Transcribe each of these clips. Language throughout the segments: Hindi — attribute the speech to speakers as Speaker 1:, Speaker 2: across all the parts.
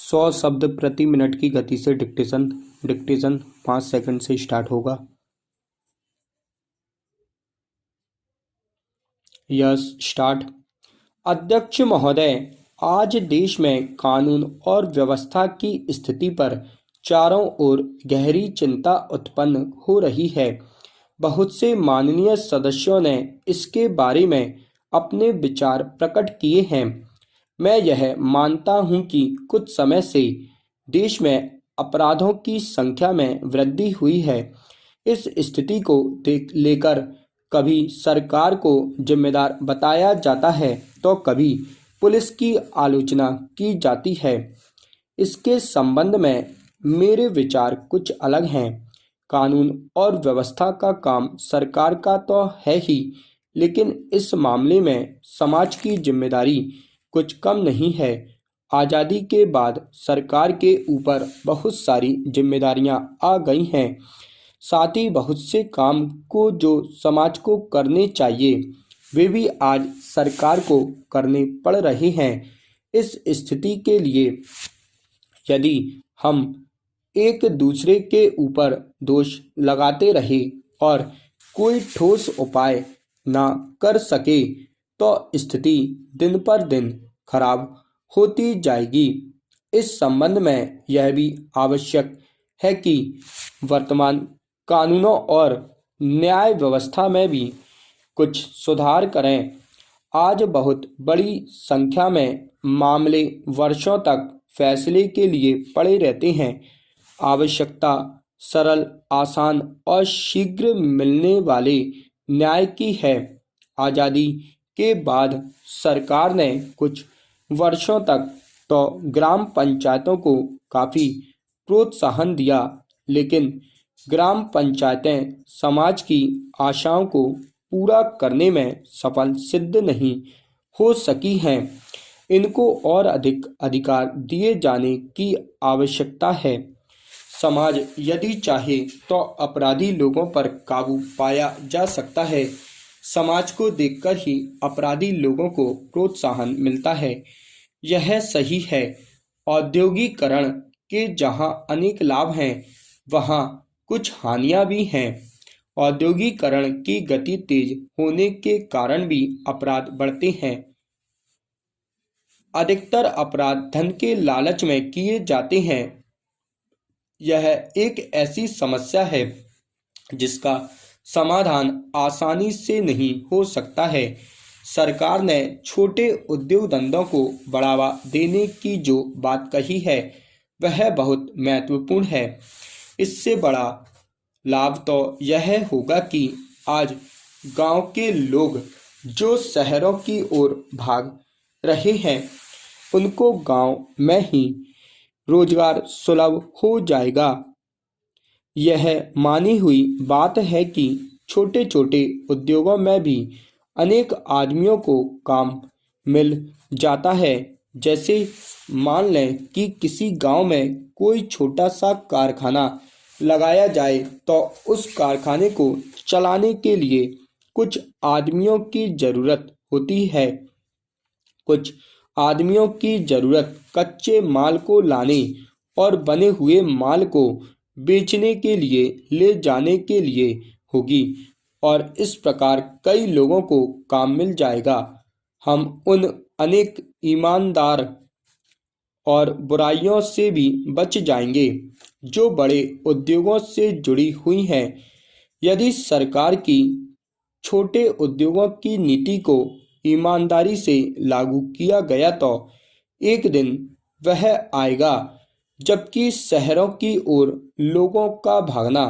Speaker 1: 100 शब्द प्रति मिनट की गति से डिक्टेशन डिक्टेशन 5 सेकंड से स्टार्ट होगा। Yes start. अध्यक्ष महोदय, आज देश में कानून और व्यवस्था की स्थिति पर चारों ओर गहरी चिंता उत्पन्न हो रही है। बहुत से माननीय सदस्यों ने इसके बारे में अपने विचार प्रकट किए हैं। मैं यह मानता हूं कि कुछ समय से देश में अपराधों की संख्या में वृद्धि हुई है। इस स्थिति को लेकर कभी सरकार को जिम्मेदार बताया जाता है तो कभी पुलिस की आलोचना की जाती है। इसके संबंध में मेरे विचार कुछ अलग हैं। कानून और व्यवस्था का काम सरकार का तो है ही, लेकिन इस मामले में समाज की जिम्मेदारी कुछ कम नहीं है। आज़ादी के बाद सरकार के ऊपर बहुत सारी जिम्मेदारियां आ गई हैं। साथ ही बहुत से काम को जो समाज को करने चाहिए वे भी आज सरकार को करने पड़ रहे हैं। इस स्थिति के लिए यदि हम एक दूसरे के ऊपर दोष लगाते रहे और कोई ठोस उपाय ना कर सके तो स्थिति दिन पर दिन खराब होती जाएगी। इस संबंध में यह भी आवश्यक है कि वर्तमान कानूनों और न्याय व्यवस्था में भी कुछ सुधार करें। आज बहुत बड़ी संख्या में मामले वर्षों तक फैसले के लिए पड़े रहते हैं। आवश्यकता सरल, आसान और शीघ्र मिलने वाले न्याय की है। आज़ादी के बाद सरकार ने कुछ वर्षों तक तो ग्राम पंचायतों को काफ़ी प्रोत्साहन दिया, लेकिन ग्राम पंचायतें समाज की आशाओं को पूरा करने में सफल सिद्ध नहीं हो सकी हैं। इनको और अधिक अधिकार दिए जाने की आवश्यकता है। समाज यदि चाहे तो अपराधी लोगों पर काबू पाया जा सकता है। समाज को देखकर ही अपराधी लोगों को प्रोत्साहन मिलता है। यह सही है। औद्योगिकरण के जहां अनेक लाभ हैं, वहां कुछ हानियां भी हैं। औद्योगिकरण की गति तेज होने के कारण भी अपराध बढ़ते हैं। अधिकतर अपराध धन के लालच में किए जाते हैं। यह एक ऐसी समस्या है जिसका समाधान आसानी से नहीं हो सकता है। सरकार ने छोटे उद्योग धंधों को बढ़ावा देने की जो बात कही है वह बहुत महत्वपूर्ण है। इससे बड़ा लाभ तो यह होगा कि आज गांव के लोग जो शहरों की ओर भाग रहे हैं उनको गांव में ही रोजगार सुलभ हो जाएगा। यह मानी हुई बात है कि छोटे छोटे उद्योगों में भी अनेक आदमियों को काम मिल जाता है। जैसे मान लें कि किसी गांव में कोई छोटा सा कारखाना लगाया जाए तो उस कारखाने को चलाने के लिए कुछ आदमियों की ज़रूरत होती है। कुछ आदमियों की ज़रूरत कच्चे माल को लाने और बने हुए माल को बेचने के लिए ले जाने के लिए होगी, और इस प्रकार कई लोगों को काम मिल जाएगा। हम उन अनेक ईमानदार और बुराइयों से भी बच जाएंगे जो बड़े उद्योगों से जुड़ी हुई हैं। यदि सरकार की छोटे उद्योगों की नीति को ईमानदारी से लागू किया गया तो एक दिन वह आएगा जबकि शहरों की ओर लोगों का भागना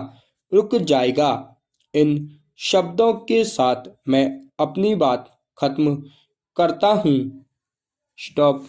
Speaker 1: रुक जाएगा। इन शब्दों के साथ मैं अपनी बात खत्म करता हूँ। स्टॉप।